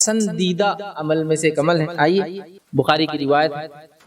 پسندیدہ عمل میں سے ایک عمل ہے۔ آئیے بخاری کی روایت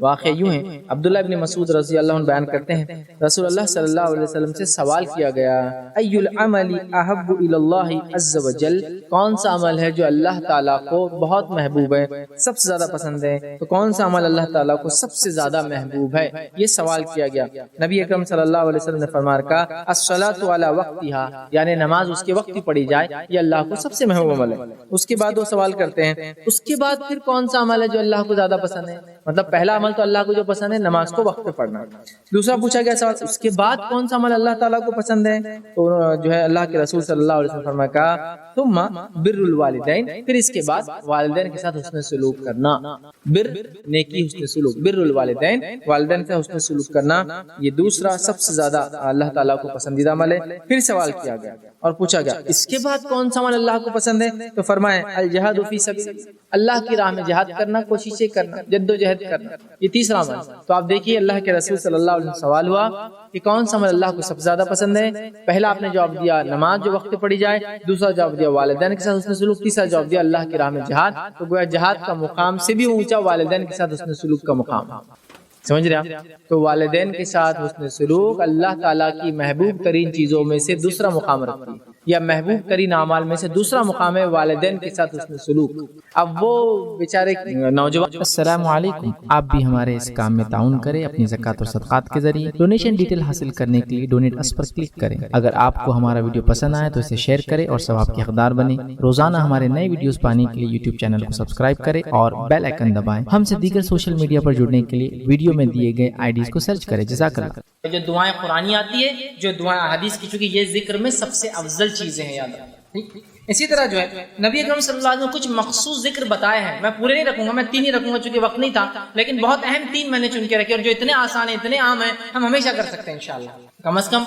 واقع یوں ہے، عبداللہ ابن مسعود رضی اللہ عنہ بیان کرتے ہیں رسول اللہ صلی اللہ علیہ وسلم سے سوال کیا گیا، ای العمل احب الی اللہ عز وجل، کون سا عمل ہے جو اللہ تعالیٰ کو بہت محبوب ہے، سب سے زیادہ پسند ہے، تو کون سا عمل اللہ تعالیٰ کو سب سے زیادہ محبوب ہے، یہ سوال کیا گیا۔ نبی اکرم صلی اللہ علیہ وسلم نے فرمایا کہا الصلاۃ علی وقتها، یعنی نماز اس کے وقت ہی پڑھی جائے، یہ اللہ کو سب سے محبوب عمل ہے۔ اس کے بعد وہ سوال کرتے ہیں اس کے بعد پھر کون سا عمل ہے جو اللہ کو زیادہ پسند ہے، مطلب پہلا عمل تو اللہ کو جو پسند ہے نماز کو وقت پہ پڑھنا، دوسرا پوچھا گیا سوال اس کے بعد کون سا عمل اللہ تعالیٰ کو پسند ہے، تو جو ہے اللہ کے رسول صلی اللہ علیہ وسلم فرمایا کہا ثم بر الوالدین، پھر اس کے بعد والدین کے ساتھ حسن سلوک کرنا، بر نیکی حسن سلوک، بر الوالدین والدین سے حسن سلوک کرنا، یہ دوسرا سب سے زیادہ اللہ تعالیٰ کو پسندیدہ عمل ہے۔ پھر سوال کیا گیا اور پوچھا گیا اس کے بعد کون سا عمل اللہ کو پسند ہے، تو فرمائے الجہاد فی سبیل، اللہ کی راہ میں جہاد کرنا، کوششیں کرنا، جد و جہد کرنا، یہ تیسرا عمل۔ تو آپ دیکھیے اللہ کے رسول صلی اللہ علیہ وسلم سوال ہوا کہ کون سا عمل اللہ کو سب سے زیادہ پسند ہے، پہلا آپ نے جواب دیا نماز جو وقت پہ پڑھی جائے، دوسرا جواب دیا والدین کے ساتھ حسن سلوک، تیسرا جواب دیا اللہ کی راہ میں جہاد، تو گویا جہاد کا مقام سے بھی اونچا والدین کے ساتھ حسن سلوک کا مقام، سمجھ رہے آپ؟ تو والدین کے ساتھ حسن سلوک اللہ تعالیٰ کی محبوب ترین چیزوں میں سے دوسرا مقام رکھتی ہے، یا محبوب ترین اعمال میں سے دوسرا مقام ہے والدین کے ساتھ حسن سلوک۔ اب وہ بیچارے نوجوان، السلام علیکم، آپ بھی ہمارے اس کام میں تعاون کریں اپنی زکوٰۃ اور صدقات کے ذریعے۔ ڈونیشن ڈیٹیل حاصل کرنے کے لیے ڈونیٹ اس پر کلک کریں۔ اگر آپ کو ہمارا ویڈیو پسند آئے تو اسے شیئر کریں اور ثواب کے حقدار بنیں۔ روزانہ ہمارے نئے ویڈیوز پانے کے لیے یوٹیوب چینل کو سبسکرائب کریں اور بیل آئیکن دبائیں۔ ہم سے دیگر سوشل میڈیا پر جڑنے کے لیے ویڈیو میں دیے گئے آئیڈیز کو سرچ کریں۔ جزاک اللہ۔ جو دعائیں قرآنی آتی ہے، جو دعائیں احادیث کی، چونکہ یہ ذکر میں سب سے افضل چیزیں ہیں، یاد رکھیں۔ اسی طرح جو ہے نبی اکرم صلی اللہ علیہ وسلم نے کچھ مخصوص ذکر بتائے ہیں، میں پورے نہیں رکھوں گا، میں 3 ہی رکھوں گا چونکہ وقت نہیں تھا، لیکن بہت اہم 3 میں نے چن کے رکھے اور جو اتنے آسان ہیں، اتنے عام ہیں، ہم ہمیشہ کر سکتے ہیں انشاءاللہ۔ کم از کم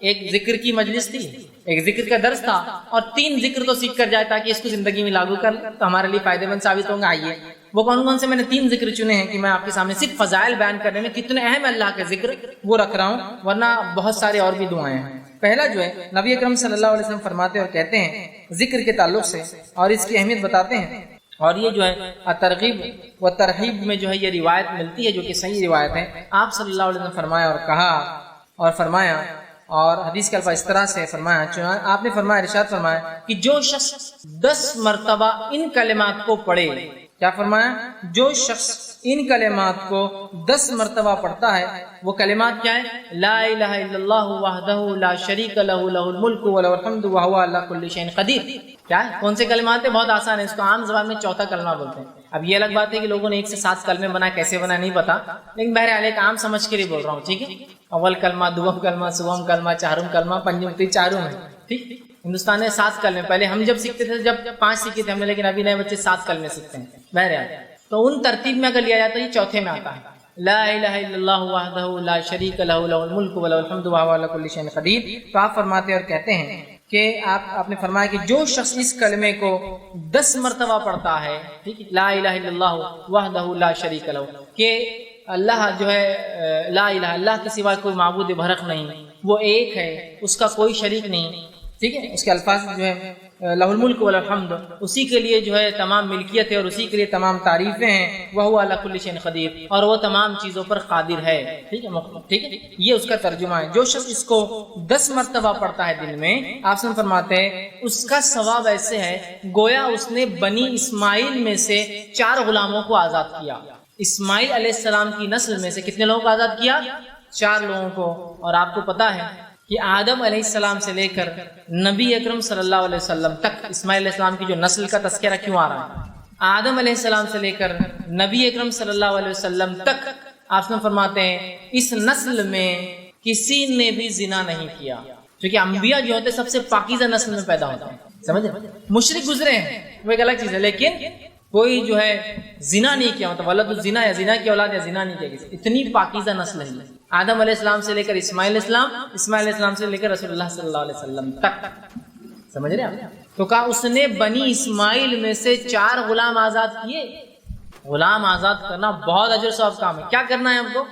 ایک ذکر کی مجلس تھی، ایک ذکر کا درس تھا، اور 3 ذکر تو سیکھ کر جائے تاکہ اس کو زندگی میں لاگو کر لیں تو ہمارے لیے فائدے مند ثابت ہوں گا۔ آئیے وہ کون سے میں نے 3 ذکر چنے ہیں کہ میں آپ کے سامنے صرف فضائل بیان کرنے میں کتنے اہم ہے اللہ کے ذکر وہ رکھ رہا ہوں، ورنہ بہت سارے اور بھی دعائیں ہیں۔ پہلا جو ہے نبی اکرم صلی اللہ علیہ وسلم فرماتے اور کہتے ہیں ذکر کے تعلق سے اور اس کی اہمیت بتاتے ہیں، اور یہ جو ہے ترغیب و ترہیب میں جو ہے یہ روایت ملتی ہے جو کہ صحیح روایت ہے۔ آپ صلی اللہ علیہ وسلم فرمایا اور کہا اور فرمایا، اور حدیث کے الفاظ اس طرح سے فرمایا، آپ نے فرمایا، ارشاد فرمایا کہ جو شخص 10 مرتبہ ان کلمات کو پڑھے، کیا فرمایا؟ جو شخص ان کلمات کو 10 مرتبہ پڑھتا ہے، وہ کلمات کیا ہے؟ لا الہ الا اللہ وحدہ لا شریک لہ لہ الملک ولہ الحمد وہو علی کل شیء قدیر۔ کیا ہے؟ کون سے کلمات ہیں؟ بہت آسان ہے، اس کو عام زبان میں چوتھا کلمہ بولتے ہیں۔ اب یہ الگ بات ہے کہ لوگوں نے 1 سے 7 کلمے بنا، کیسے بنا نہیں پتا، لیکن بہرحال ایک عام سمجھ کے لیے بول رہا ہوں، ٹھیک ہے؟ اول کلمہ، دوم کلمہ، سوم کلمہ، چہارم کلمہ، پنجم تی چاروں میں، ٹھیک۔ ہندوستان میں 7 کلمے، پہلے ہم جب سیکھتے تھے جب 5 سیکھے تھے ہم نے، لیکن ابھی نئے بچے 7 کلمے سیکھتے ہیں۔ بہرحال تو ان ترتیب میں اگر لیا جاتا ہے یہ چوتھے میں آتا ہے، لا الہ الا اللہ وحدہ لا شریک لہ لہ الملک ولہ الحمد وہو علی کل شیء قدیر۔ تو آپ فرماتے اور کہتے ہیں کہ آپ نے فرمایا کہ جو شخص اس کلمے کو 10 مرتبہ پڑھتا ہے، ٹھیک ہے، لا الہ الا اللہ وحدہ لا شریک لہ، کہ اللہ جو ہے لا الہ، اللہ کے سوا کوئی معبود برحق نہیں، وہ ایک ہے، اس کا کوئی شریک نہیں، ٹھیک ہے۔ اس کے الفاظ جو ہے لہ الملک ولا الحمد، اسی کے لیے جو ہے تمام ملکیت ہے اور اسی کے لیے تمام تعریفیں ہیں، وہو علی کل شیء قدیر، اور وہ تمام چیزوں پر قادر ہے، ٹھیک ہے، ٹھیک ہے۔ یہ اس کا ترجمہ ہے۔ جو شخص اس کو 10 مرتبہ پڑھتا ہے دن میں، آپ سے فرماتے ہیں اس کا ثواب ایسے ہے گویا اس نے بنی اسماعیل میں سے 4 غلاموں کو آزاد کیا۔ اسماعیل علیہ السلام کی نسل میں سے کتنے لوگوں کو آزاد کیا؟ 4 لوگوں کو۔ اور آپ کو پتا ہے کہ آدم علیہ السلام سے لے کر نبی اکرم صلی اللہ علیہ وسلم تک اسماعیل علیہ السلام کی جو نسل کا تذکرہ کیوں آ رہا ہے؟ آدم علیہ السلام سے لے کر نبی اکرم صلی اللہ علیہ وسلم تک آپ نے فرماتے ہیں اس نسل میں کسی نے بھی زنا نہیں کیا، کیونکہ انبیاء جو ہوتے سب سے پاکیزہ نسل میں پیدا ہوتے ہیں، سمجھے؟ مشرک گزرے ہیں وہ ایک الگ چیز ہے، لیکن کوئی جو ہے زنا نہیں کیا، مطلب ولد الزنا یا زنا کی اولاد یا زنا نہیں کیا کسی، اتنی پاکیزہ نسل ہے آدم علیہ السلام سے لے کر اسماعیل علیہ السلام، اسماعیل علیہ السلام سے لے کر رسول اللہ صلی اللہ علیہ وسلم تک، سمجھ رہے ہیں؟ تو کہا اس نے بنی اسماعیل میں سے 4 غلام آزاد کیے۔ غلام آزاد کرنا بہت اجر ثواب کام ہے۔ کیا کرنا ہے ہم کو؟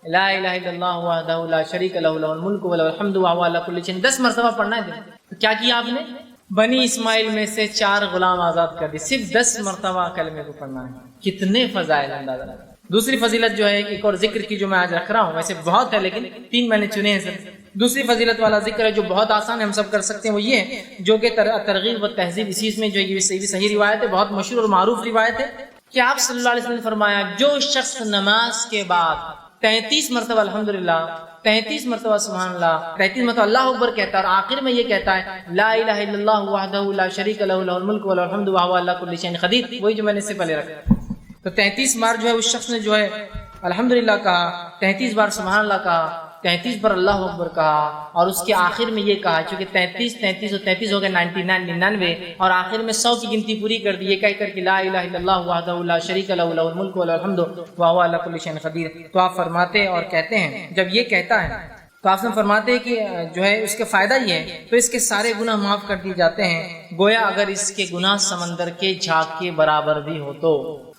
لا الہ الا اللہ وحدہ لا شریک لہ لہ الملک ولہ الحمد وہو علی کل شیء 10 مرتبہ پڑھنا ہے۔ تو کیا کیا آپ نے؟ بنی اسماعیل میں سے 4 غلام آزاد کر دی، صرف 10 مرتبہ کلمے کو پڑھنا ہے، کتنے فضائل اندازہ لگا۔ دوسری فضیلت جو ہے ایک اور ذکر کی جو میں آج رکھ رہا ہوں، ویسے بہت ہے لیکن 3 میں نے چنے ہیں سر۔ دوسری فضیلت والا ذکر ہے جو بہت آسان ہے، ہم سب کر سکتے ہیں، وہ یہ ہے جو کہ ترغیب و تہذیب، اسی میں جو یہ صحیح روایت ہے، بہت مشہور اور معروف روایت ہے کہ آپ صلی اللہ علیہ وسلم نے فرمایا جو شخص نماز کے بعد 33 مرتبہ الحمدللہ، 33 مرتبہ سبحان اللہ، 33 مرتبہ اللہ اکبر کہتا ہے اور آخر میں یہ کہتا ہے لا الہ الا اللہ وحدہ لا شریک لہ لہ الملک و لہ الحمد وہو علی کل شیء قدیر، وہی جو میں نے اس سے پہلے رکھا۔ تو 33 بار جو ہے اس شخص نے جو ہے الحمدللہ کہا، 33 بار سبحان اللہ کہا، 33 بار اللہ اکبر کہا، اور اس کے آخر میں یہ کہا، چونکہ 33 اور 33 ہو گئے 99 اور آخر میں 100 کی گنتی پوری کر دی، یہ کہہ کر کہ لا الہ الا اللہ وحدہ لا شریک لہ لہ الملک و لہ الحمد وہو علی کل شیء قدیر۔ تو آپ فرماتے اور کہتے ہیں جب یہ کہتا ہے تو آپ سے فرماتے ہیں کہ جو ہے اس کے فائدہ یہ ہے تو اس کے سارے گناہ معاف کر دیے جاتے ہیں، گویا اگر اس کے گناہ سمندر کے جھاگ کے برابر بھی ہو تو۔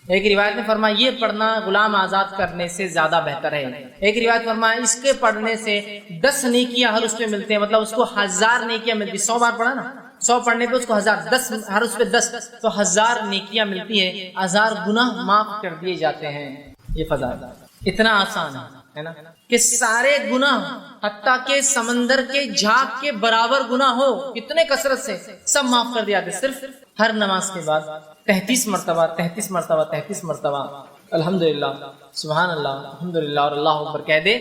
ایک روایت میں فرمایا یہ پڑھنا غلام آزاد کرنے سے زیادہ بہتر ہے، ایک روایت فرمایا اس کے پڑھنے سے 10 نیکیاں ہر اس پہ ملتے ہیں، مطلب اس کو 1000 نیکیاں ملتی، 100 بار پڑھا نا، 100 پڑھنے پہ اس کو 1000، 10 ہر اس پہ 10 تو 1000 نیکیاں ملتی ہیں، 1000 گناہ معاف کر دیے جاتے ہیں۔ یہ فضائل اتنا آسان ہے نا کہ سارے گناہ حتیٰ کہ سمندر کے جھاگ کے برابر گناہ ہو کتنے کثرت سے سب معاف کر دیا جاتے، صرف ہر نماز کے بعد 33 مرتبہ 33 مرتبہ 33 مرتبہ الحمدللہ سبحان اللہ الحمدللہ اور اللہ اکبر کہہ دے،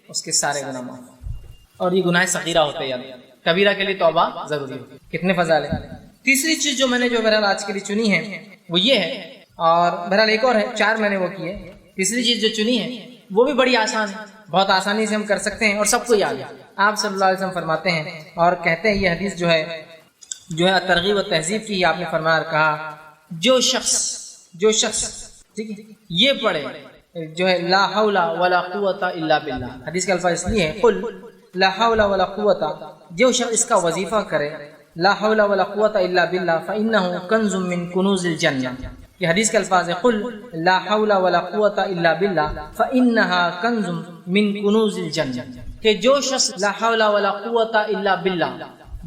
اس کے سارے گناہ معاف۔ اور یہ گناہ صغیرہ ہوتے ہیں، کبیرہ کے لیے توبہ ضروری ہے۔ کتنے فضائل ہیں۔ تیسری چیز جو میں نے جو بہرحال آج کے لیے چنی ہے وہ یہ ہے، اور بہرحال ایک اور ہے، 4 میں نے وہ کی ہے۔ تیسری چیز جو چنی ہے وہ بھی بڑی آسان ہے، بہت آسانی سے ہم کر سکتے ہیں اور سب کو یاد ہے۔ آپ صلی اللہ علیہ وسلم فرماتے ہیں اور کہتے ہیں، یہ حدیث جو ہے ترغیب و تہذیب کی، آپ نے فرمایا کہا جو شخص ٹھیک ہے یہ پڑھے جو ہے لا حول ولا قوت الا باللہ، حدیث کا الفاظ اس لیے ہے قل لا حول ولا قوت، جو شخص اس کا وظیفہ کرے لا حول ولا قوت الا باللہ فانہ کنز من کنوز الجنہ، یہ حدیث کے الفاظ ہے قل لا حول ولا قوت الا باللہ فانها کنز من کنوز الجنہ، کہ جو شخص لا حول ولا قوت الا باللہ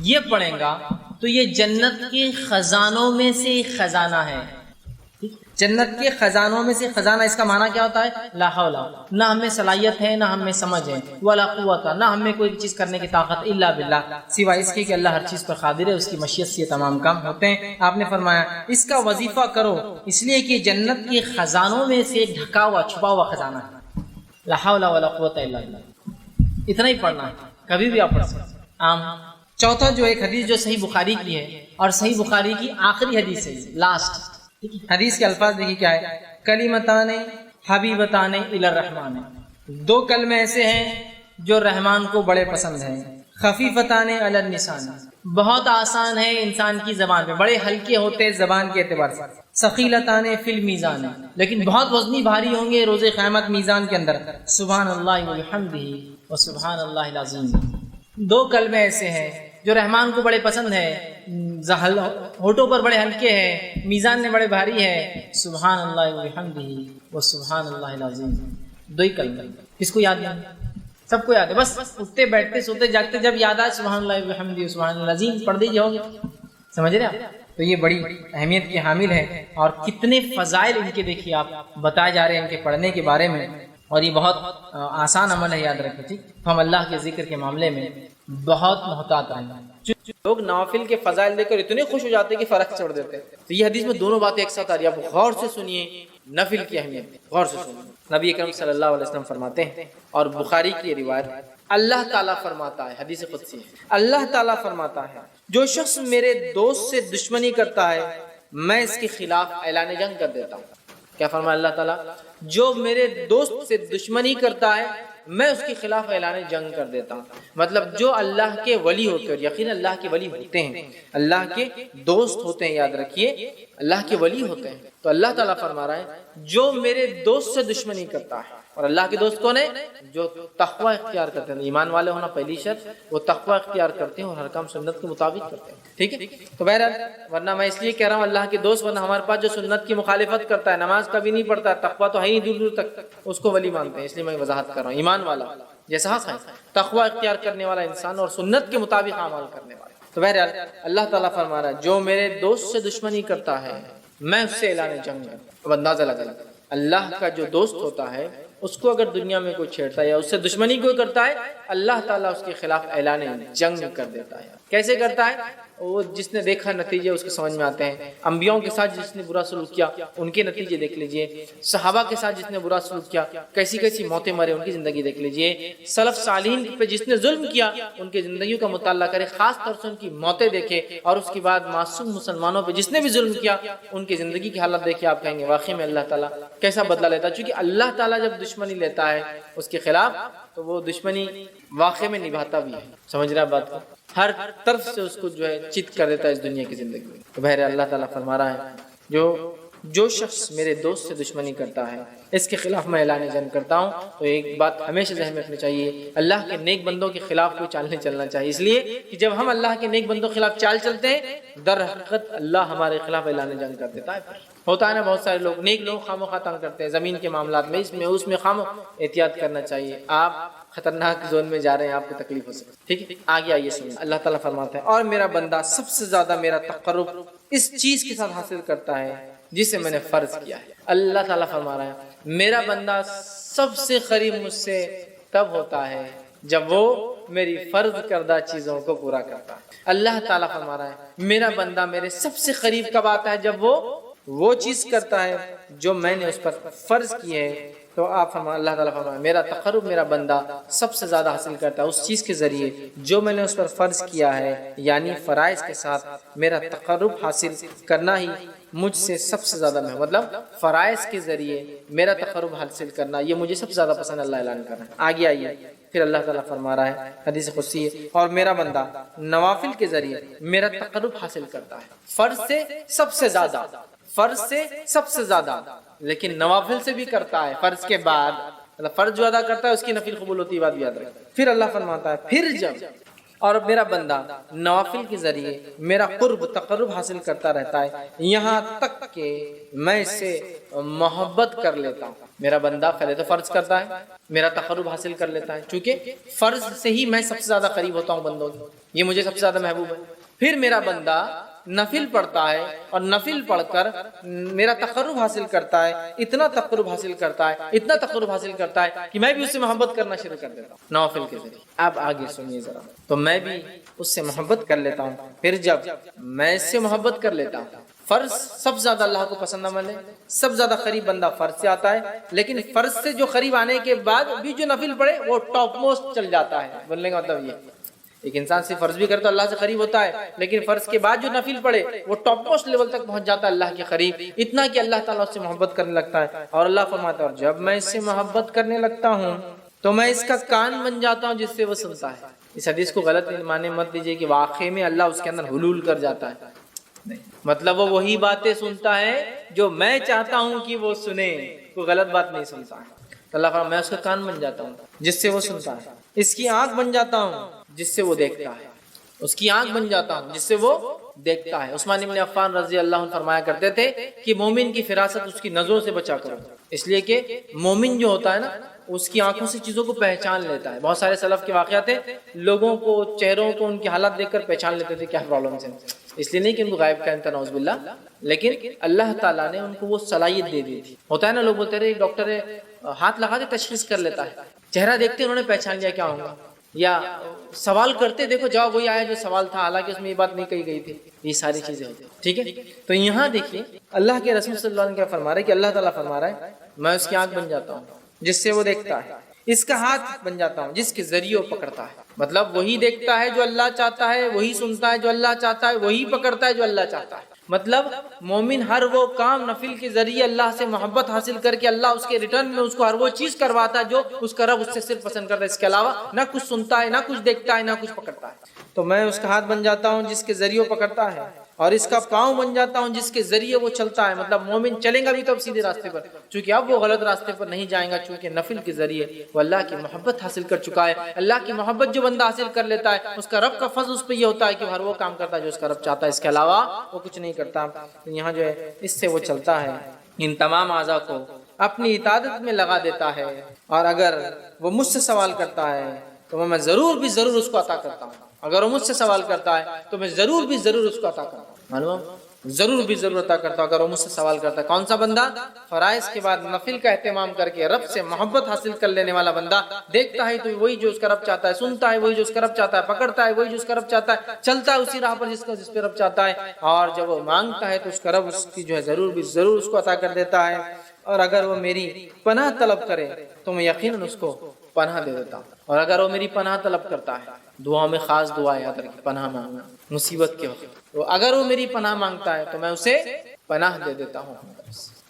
یہ پڑھے گا تو یہ جنت کے خزانوں میں سے ایک خزانہ ہے۔ جنت کے خزانوں میں سے خزانہ، اس کا معنی کیا ہوتا ہے؟ لا حول، نہ ہم میں صلاحیت ہے نہ ہم میں سمجھ ہے، ولا قوت، نہ ہم میں کوئی چیز کرنے کی طاقت، الا باللہ، سوائے اس کے کہ اللہ ہر چیز پر قادر ہے، اس کی مشیت سے یہ تمام کام ہوتے ہیں۔ آپ نے فرمایا اس کا وظیفہ کرو اس لیے کہ جنت کے خزانوں میں سے ڈھکا ہوا چھپا ہوا خزانہ ہے، لا حول ولا قوت الا باللہ، اتنا ہی پڑھنا ہے، کبھی بھی آپ پڑھ سکتے ہیں عام۔ چوتھا جو ایک حدیث جو صحیح بخاری کی ہے اور صحیح بخاری کی آخری حدیث ہے، لاسٹ حدیث کے الفاظ دیکھیے کیا ہے، کلمتان حبیبتان الی الرحمن، 2 کلمے ایسے ہیں جو رحمان کو بڑے پسند ہیں، خفیفتان علی اللسان، بہت آسان ہے انسان کی زبان پہ، بڑے ہلکے ہوتے ہیں زبان کے اعتبار سے، ثقیلتان فی المیزان، لیکن بہت وزنی بھاری ہوں گے روز قیامت میزان کے اندر، سبحان اللہ وبحمدہ وسبحان اللہ العظیم۔ 2 کلمے ایسے ہیں جو رحمان کو بڑے پسند ہے، ہونٹوں پر بڑے ہلکے ہیں، میزان میں بڑے بھاری ہے، سبحان اللہ وبحمدہ وسبحان اللہ العظیم۔ 2 ہی کلمے، کس کو یاد نہیں؟ سب کو یاد ہے، بس اٹھتے بیٹھتے سوتے جاگتے جب یاد آئے سبحان اللہ وبحمدہ وسبحان اللہ العظیم پڑھ دیجیے، ہو گیا۔ سمجھ رہے آپ؟ تو یہ بڑی اہمیت کی حامل ہے، اور کتنے فضائل ان کے دیکھیے آپ بتائے جا رہے ہیں ان کے پڑھنے کے بارے میں، اور یہ بہت آسان عمل ہے، یاد رکھیں ٹھیک۔ ہم اللہ کے ذکر کے معاملے میں بہت محتاط رہیں۔ لوگ نوافل کے فضائل دیکھ کر اتنے خوش ہو جاتے ہیں کہ فرق چھوڑ دیتے ہیں، تو یہ حدیث میں دونوں باتیں ایک ساتھ آ رہی ہیں، آپ غور سے سنیے نفل کی اہمیت، غور سے سنیے۔ نبی اکرم صلی اللہ علیہ وسلم فرماتے ہیں، اور بخاری کی روایت، اللہ تعالیٰ فرماتا ہے، حدیث قدسی ہے، اللہ تعالیٰ فرماتا ہے جو شخص میرے دوست سے دشمنی کرتا ہے میں اس کے خلاف اعلان جنگ کر دیتا ہوں۔ کیا فرمایا اللہ تعالیٰ؟ جو میرے دوست سے دشمنی کرتا ہے میں اس کے خلاف اعلان جنگ کر دیتا ہوں۔ مطلب جو اللہ کے ولی ہوتے ہیں، اور یقین اللہ کے ولی ہوتے ہیں، اللہ کے دوست ہوتے ہیں، یاد رکھیے اللہ کے ولی ہوتے ہیں، تو اللہ تعالیٰ فرما رہا ہے جو میرے دوست سے دشمنی کرتا ہے، اور اللہ کے دوست کون ہے؟ جو تقوی اختیار کرتے ہیں، ایمان والے ہونا پہلی شرط، وہ تقوی اختیار کرتے ہیں اور ہر کام سنت کے مطابق کرتے ہیں، ٹھیک ہے۔ تو بہرحال ورنہ میں اس لیے کہہ رہا ہوں اللہ کے دوست، ورنہ ہمارے پاس جو سنت کی مخالفت کرتا ہے، نماز کبھی نہیں پڑھتا، تقوی تو ہے ہی دور دور تک، اس کو ولی مانتے ہیں، اس لیے میں وضاحت کر رہا ہوں۔ ایمان والا جیسا حق ہے، تقوی اختیار کرنے والا انسان اور سنت کے مطابق اعمال کرنے والا، تو بہرحال اللہ تعالیٰ فرما رہا ہے جو میرے دوست سے دشمنی کرتا ہے میں اس سے اعلان جنگ کرتا ہوں۔ اب اندازہ لگائیں، اللہ کا جو دوست ہوتا ہے اس کو اگر دنیا میں کوئی چھیڑتا ہے یا اس سے دشمنی کوئی کرتا ہے، اللہ تعالیٰ اس کے خلاف اعلان جنگ کر دیتا ہے۔ کیسے کرتا ہے؟ وہ جس نے دیکھا نتیجے اس کے سمجھ میں آتے ہیں۔ انبیاؤں کے ساتھ جس نے برا سلوک کیا ان کے نتیجے دیکھ لیجئے، صحابہ کے ساتھ جس نے برا سلوک کیا کیسی کیسی موتیں مرے ان کی زندگی دیکھ لیجئے، سلف صالحین پہ جس نے ظلم کیا ان کی زندگیوں کا مطالعہ کرے، خاص طور سے ان کی موتیں دیکھے، اور اس کے بعد معصوم مسلمانوں پہ جس نے بھی ظلم کیا ان کی زندگی کی حالت دیکھے، آپ کہیں گے واقعی میں اللہ تعالیٰ کیسا بدلہ لیتا ہے۔ چونکہ اللہ تعالیٰ جب دشمنی لیتا ہے اس کے خلاف تو وہ دشمنی واقع میں نبھاتا بھی ہے۔ سمجھ رہا بات کو؟ ہر طرف سے اس کو جو ہے چت کر دیتا ہے اس دنیا کی زندگی میں۔ تو بہرحال اللہ تعالیٰ فرما رہا ہے جو شخص میرے دوست سے دشمنی کرتا ہے اس کے خلاف میں اعلان جنگ کرتا ہوں۔ تو ایک بات ہمیشہ ذہن میں رکھنی چاہیے، اللہ کے نیک بندوں کے خلاف کوئی چال نہیں چلنا چاہیے، اس لیے کہ جب ہم اللہ کے نیک بندوں کے خلاف چال چلتے ہیں در حقیقت اللہ ہمارے خلاف اعلان جنگ کر دیتا ہے۔ ہوتا ہے نا بہت سارے لوگ نیک لوگ خواہ تنگ کرتے ہیں زمین کے معاملات میں، اس میں خواہ احتیاط کرنا چاہیے، آپ خطرناک زون میں جا رہے ہیں، آپ کو تکلیف ہو سکتی ہے۔ ٹھیک ہے، آگے آئیے سنیں، اللہ تعالیٰ فرماتا ہے اور میرا بندہ سب سے زیادہ میرا تقرب اس چیز کے ساتھ حاصل کرتا ہے جسے میں نے فرض کیا ہے۔ اللہ تعالیٰ فرما رہا ہے میرا بندہ سب سے قریب مجھ سے تب ہوتا ہے جب وہ میری فرض کردہ چیزوں کو پورا کرتا ہے۔ اللہ تعالیٰ فرما رہا ہے میرا بندہ میرے سب سے قریب کب آتا ہے؟ جب وہ چیز کرتا ہے جو میں نے اس پر فرض کی ہے۔ تو آپ اللہ تعالیٰ فرمائے میرا تقرب میرا بندہ سب سے زیادہ حاصل کرتا ہے اس چیز کے ذریعے جو میں نے اس پر فرض کیا ہے، یعنی فرائض کے ساتھ میرا تقرب حاصل کرنا ہی مجھ سے سب سے زیادہ میں، مطلب فرائض کے ذریعے میرا تقرب حاصل کرنا یہ مجھے سب سے زیادہ پسند اللہ اعلان کر رہا ہے۔ آگے آئیے پھر اللہ تعالیٰ فرما رہا ہے حدیث قدسی ہے اور میرا بندہ نوافل کے ذریعے میرا تقرب حاصل کرتا ہے، فرض سے سب سے زیادہ، فرض سے سب سے زیادہ، لیکن نوافل سے بھی کرتا ہے فرض کے بعد، مطلب فرض جو ادا کرتا ہے اس کی نفل قبول ہوتی ہے، بات بھی یاد رکھیں۔ پھر اللہ فرماتا ہے پھر جب اور میرا بندہ نوافل کے ذریعے میرا قرب تقرب حاصل کرتا رہتا ہے یہاں تک کہ میں اس سے محبت کر لیتا ہوں۔ میرا بندہ پہلے تو فرض کرتا ہے، میرا تقرب حاصل کر لیتا ہے، چونکہ فرض سے ہی میں سب سے زیادہ قریب ہوتا ہوں بندوں کی، یہ مجھے سب سے زیادہ محبوب ہے۔ پھر میرا بندہ نفل پڑھتا ہے اور نفل پڑھ کر میرا تقرب حاصل کرتا ہے، اتنا تقرب حاصل کرتا ہے، اتنا تقرب حاصل کرتا ہے کہ میں بھی اس سے محبت کرنا شروع کر دیتا ہوں نوافل کے ذریعے۔ اب آگے سنیے ذرا، تو میں بھی اس سے محبت کر لیتا ہوں، پھر جب میں اس سے محبت کر لیتا ہوں، فرض سب سے زیادہ اللہ کو پسند عمل ہے، سب سے زیادہ قریب بندہ فرض سے آتا ہے، لیکن فرض سے جو قریب آنے کے بعد بھی جو نفل پڑھے وہ ٹاپ موسٹ چل جاتا ہے۔ بولنے کا مطلب یہ ایک انسان سے فرض بھی کرے تو اللہ سے قریب ہوتا ہے، لیکن فرض کے بعد جو نفل پڑھے وہ ٹاپ موسٹ لیول تک پہنچ جاتا ہے اللہ کے قریب، اتنا کہ اللہ تعالیٰ اس سے محبت کرنے لگتا ہے۔ اور اللہ فرماتا ہے اور جب میں اس سے محبت کرنے لگتا ہوں تو میں اس کا کان بن جاتا ہوں جس سے وہ سنتا ہے۔ اس حدیث کو غلط معنی مت لیجیے کہ واقعی میں اللہ اس کے اندر حلول کر جاتا ہے، مطلب وہ وہی باتیں سنتا ہے جو میں چاہتا ہوں کہ وہ سنے، کوئی غلط بات نہیں سنتا ہے۔ اللہ فرماتا ہے میں اس کا کان بن جاتا ہوں جس سے وہ سنتا ہے، اس کی آنکھ بن جاتا ہوں جس سے وہ دیکھتا ہے، اس کی آنکھ بن جاتا ہوں جس سے وہ دیکھتا ہے۔ عثمان بن عفان رضی اللہ عنہ فرمایا کرتے تھے کہ مومن کی فراست اس کی نظروں سے بچا کرو، اس لیے کہ مومن جو ہوتا ہے نا اس کی آنکھوں سے چیزوں کو پہچان لیتا ہے۔ بہت سارے سلف کے واقعات ہیں، لوگوں کو چہروں کو ان کی حالت دیکھ کر پہچان لیتے تھے کیا پرابلمس ہیں، اس لیے نہیں کہ ان کو غائب کہتا نعوذ باللہ، لیکن اللہ تعالیٰ نے ان کو وہ صلاحیت دے دی تھی۔ ہوتا ہے نا لوگ بولتے رہے ڈاکٹر ہاتھ لگا کے تشخیص کر لیتا ہے، چہرہ دیکھتے انہوں نے پہچان لیا کیا ہوگا، یا سوال کرتے دیکھو جواب وہی آیا جو سوال تھا حالانکہ اس میں یہ بات نہیں کہی گئی تھی، یہ ساری چیزیں ہوتی ہیں۔ ٹھیک ہے، تو یہاں دیکھیے اللہ کے رسول صلی اللہ علیہ وسلم کیا فرما رہے ہیں کہ اللہ تعالیٰ فرما رہا ہے میں اس کی آنکھ بن جاتا ہوں جس سے وہ دیکھتا ہے، اس کا ہاتھ بن جاتا ہوں جس کے ذریعے وہ پکڑتا ہے، مطلب وہی دیکھتا ہے جو اللہ چاہتا ہے، وہی سنتا ہے جو اللہ چاہتا ہے، وہی پکڑتا ہے جو اللہ چاہتا ہے۔ مطلب مومن ہر وہ کام نفل کے ذریعے اللہ سے محبت حاصل کر کے اللہ اس کے ریٹرن میں اس کو ہر وہ چیز کرواتا ہے جو اس کا رب اس سے صرف پسند کرتا ہے، اس کے علاوہ نہ کچھ سنتا ہے، نہ کچھ دیکھتا ہے، نہ کچھ پکڑتا ہے۔ تو میں اس کا ہاتھ بن جاتا ہوں جس کے ذریعے وہ پکڑتا ہے، اور اس کا پاؤں بن جاتا ہوں جس کے ذریعے وہ چلتا ہے۔ مطلب مومن چلیں گا بھی تو اب سیدھے راستے پر، چونکہ اب وہ غلط راستے پر نہیں جائیں گا، چونکہ نفل کے ذریعے وہ اللہ کی محبت حاصل کر چکا ہے۔ اللہ کی محبت جو بندہ حاصل کر لیتا ہے اس کا رب کا فضل اس پہ یہ ہوتا ہے کہ ہر وہ کام کرتا ہے جو اس کا رب چاہتا ہے، اس کے علاوہ وہ کچھ نہیں کرتا۔ یہاں جو ہے اس سے وہ چلتا ہے، ان تمام اعضاء کو اپنی اطاعت میں لگا دیتا ہے، اور اگر وہ مجھ سے سوال کرتا ہے تو میں ضرور بھی ضرور اس کو عطا کرتا ہوں۔ اگر وہ مجھ سے سوال کرتا ہے تو میں ضرور بھی ضرور اس کو عطا کرتا ہوں. معلوم، ضرور بھی ضرور عطا کرتا ہوں اگر وہ مجھ سے سوال کرتا ہے. کون سا بندہ؟ فرائض کے بعد نفل کا اہتمام کر کے رب سے محبت حاصل کر لینے والا بندہ. دیکھتا ہے تو وہی جو اس کا رب چاہتا ہے، سنتا ہے وہی جو اس کا رب چاہتا ہے، پکڑتا ہے وہی جو اس کا رب چاہتا ہے، چلتا ہے اسی راہ پر جس پہ رب چاہتا ہے. اور جب وہ مانگتا ہے تو اس کا رب اس کی جو ہے ضرور بھی ضرور اس کو عطا کر دیتا ہے. اور اگر وہ میری پناہ طلب کرے تو میں یقیناً اس کو پناہ دے دیتا ہوں. اور اگر وہ میری پناہ طلب کرتا ہے، دعاؤں میں خاص دعا یاد رکھیں، پناہ مانگنا مصیبت کے وقت، تو اگر وہ میری پناہ مانگتا ہے تو میں اسے پناہ دے دیتا ہوں.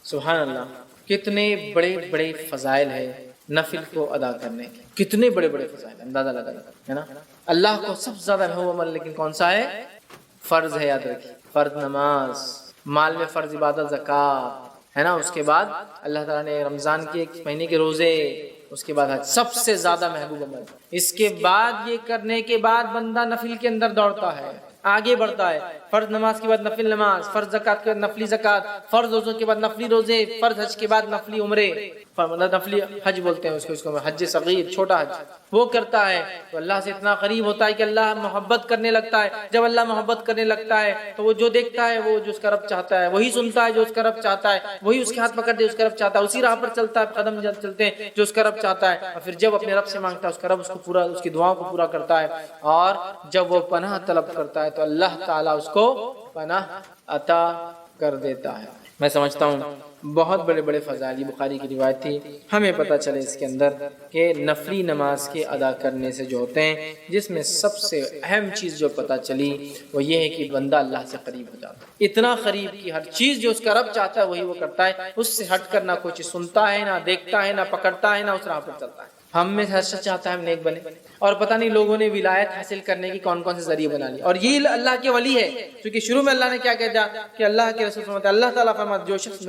سبحان اللہ، کتنے بڑے بڑے فضائل ہے نفل کو ادا کرنے کے، کتنے بڑے بڑے فضائل، اندازہ لگا ہے نا. اللہ کو سب سے زیادہ محبوب عمل لیکن کون سا ہے؟ فرض ہے. یاد رکھیے، فرض نماز، مال میں فرض عبادت زکوٰۃ ہے نا. اس کے بعد اللہ تعالیٰ نے رمضان کے ایک مہینے کے روزے، اس کے بعد سب سے زیادہ محبوب عمل. اس کے بعد یہ کرنے کے بعد بندہ نفل کے اندر دوڑتا ہے، آگے بڑھتا ہے. فرض نماز کے بعد نفل نماز، فرض زکوٰۃ کے بعد نفلی زکوٰۃ، فرض روزوں کے بعد نفلی روزے، فرض حج کے بعد نفلی عمرے، نفلی حج بولتے ہیں اس کو حج صغیر، چھوٹا حج، وہ کرتا ہے تو اللہ سے اتنا قریب ہوتا ہے کہ اللہ محبت کرنے لگتا ہے. جب اللہ محبت کرنے لگتا ہے تو وہ جو دیکھتا ہے وہ جو اس کا رب چاہتا ہے، وہی سنتا ہے جو اس کا رب چاہتا ہے، وہی اس کے ہاتھ پکڑ دے اس کا رب چاہتا ہے، اسی راہ پر چلتا ہے، قدم چلتے ہیں جو اس کا رب چاہتا ہے. اور پھر جب اپنے رب سے مانگتا ہے اس کا رب اس کو پورا، اس کی دعاؤں کو پورا کرتا ہے. اور جب وہ پناہ طلب کرتا ہے تو اللہ تعالیٰ اس کو پناہ عطا کر دیتا ہے. میں سمجھتا ہوں بہت بڑے بڑے فضائل، بخاری کی روایت تھی. ہمیں پتہ چلے اس کے اندر کہ نفلی نماز کے ادا کرنے سے جو ہوتے ہیں، جس میں سب سے اہم چیز جو پتہ چلی وہ یہ ہے کہ بندہ اللہ سے قریب ہو جاتا ہے. اتنا قریب کہ ہر چیز جو اس کا رب چاہتا ہے وہی وہ کرتا ہے. اس سے ہٹ کر نہ کوئی چیز سنتا ہے، نہ دیکھتا ہے، نہ پکڑتا ہے، نہ اس راہ پر چلتا ہے. ہم میں ہر شخص چاہتا ہے ہم نیک بنے، اور پتہ نہیں لوگوں نے ولایت حاصل کرنے کی کون کون سے ذریعے بنا لی. اور یہ اللہ کے ولی ہے، کیونکہ شروع میں اللہ نے کیا کہا کہ اللہ کے رسول فرماتے ہیں، اللہ تعالیٰ فرماتے جو شخص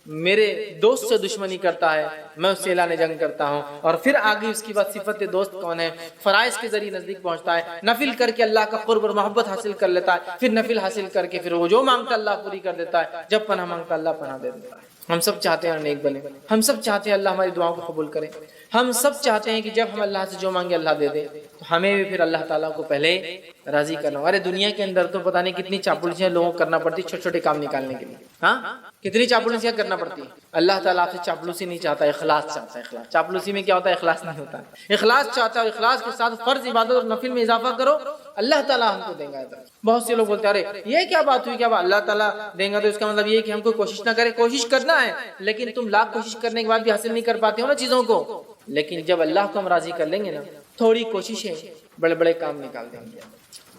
میرے دوست سے دشمنی کرتا ہے میں اس سے اعلان جنگ کرتا ہوں. اور پھر آگے اس کی بات صفت دوست کون ہے؟ فرائض کے ذریعے نزدیک پہنچتا ہے، نفل کر کے اللہ کا قرب اور محبت حاصل کر لیتا ہے، پھر نفل حاصل کر کے پھر وہ جو مانگتا اللہ پوری کر دیتا ہے، جب پناہ مانگتا اللہ پناہ دے دیتا ہے. ہم سب چاہتے ہیں نیک بنے، ہم سب چاہتے ہیں اللہ ہماری دعاؤں کو قبول کرے، ہم سب چاہتے ہیں کہ جب ہم اللہ سے جو مانگے اللہ دے دے. تو ہمیں بھی پھر اللہ تعالیٰ کو پہلے راضی کرنا. ارے دنیا کے اندر تو پتہ نہیں کتنی چاپلوسیاں لوگوں کو کرنا پڑتی چھوٹے چھوٹے کام نکالنے کے لیے. ہاں کتنی چاپلوسیاں کرنا پڑتی ہے. اللہ تعالیٰ آپ سے چاپلوسی نہیں چاہتا، اخلاص چاہتا ہے. اخلاص، چاپلوسی میں کیا ہوتا ہے؟ اخلاص نہیں ہوتا ہے. اخلاص چاہتا ہے، اخلاص کے ساتھ فرض عبادت اور نفل میں اضافہ کرو، اللہ تعالیٰ ہم کو دے گا. بہت سے لوگ بولتے ہیں ارے یہ کیا بات ہوئی، کیا اللہ تعالیٰ دیں گا تو اس کا مطلب یہ کہ ہم کو کوشش نہ کریں. کوشش کرنا ہے، لیکن تم لاکھ کوشش کرنے کے بعد بھی حاصل نہیں کر پاتے ہو نا چیزوں کو. لیکن جب اللہ کو ہم راضی کر لیں گے نا، تھوڑی کوششیں بڑے بڑے کام نکال دیں گے،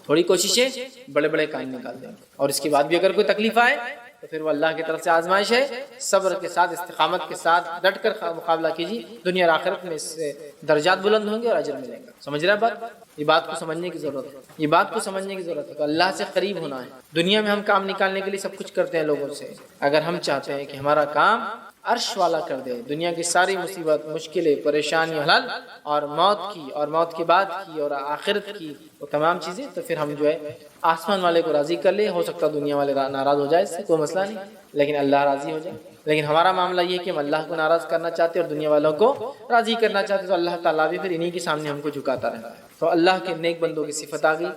تھوڑی کوششیں بڑے بڑے کام نکال دیں گے. اور اس کے بعد بھی اگر کوئی تکلیف آئے تو پھر وہ اللہ کی طرف سے آزمائش ہے. صبر کے ساتھ، استقامت کے ساتھ ڈٹ کر مقابلہ کیجیے، دنیا اور آخرت میں اس سے درجات بلند ہوں گے اور اجر ملے گا. سمجھ رہے ہیں بات؟ یہ بات کو سمجھنے کی ضرورت ہے، یہ بات کو سمجھنے کی ضرورت ہے. تو اللہ سے قریب ہونا ہے. دنیا میں ہم کام نکالنے کے لیے سب کچھ کرتے ہیں لوگوں سے. اگر ہم چاہتے ہیں کہ ہمارا کام عرش والا کر دے، دنیا کی ساری مصیبت، مشکلیں، پریشانی حل، اور موت کی اور موت کے بعد کی اور آخرت کی وہ تمام چیزیں، تو پھر ہم جو ہے آسمان والے کو راضی کر لیں. ہو سکتا ہے دنیا والے ناراض ہو جائے، اس سے کوئی مسئلہ نہیں، لیکن اللہ راضی ہو جائے. لیکن ہمارا معاملہ یہ کہ ہم اللہ کو ناراض کرنا چاہتے ہیں اور دنیا والوں کو راضی کرنا چاہتے ہیں، تو اللہ تعالیٰ بھی پھر انہی کے سامنے ہم کو جھکاتا رہتا ہے. تو اللہ کے نیک بندوں کی صفت آ گئی.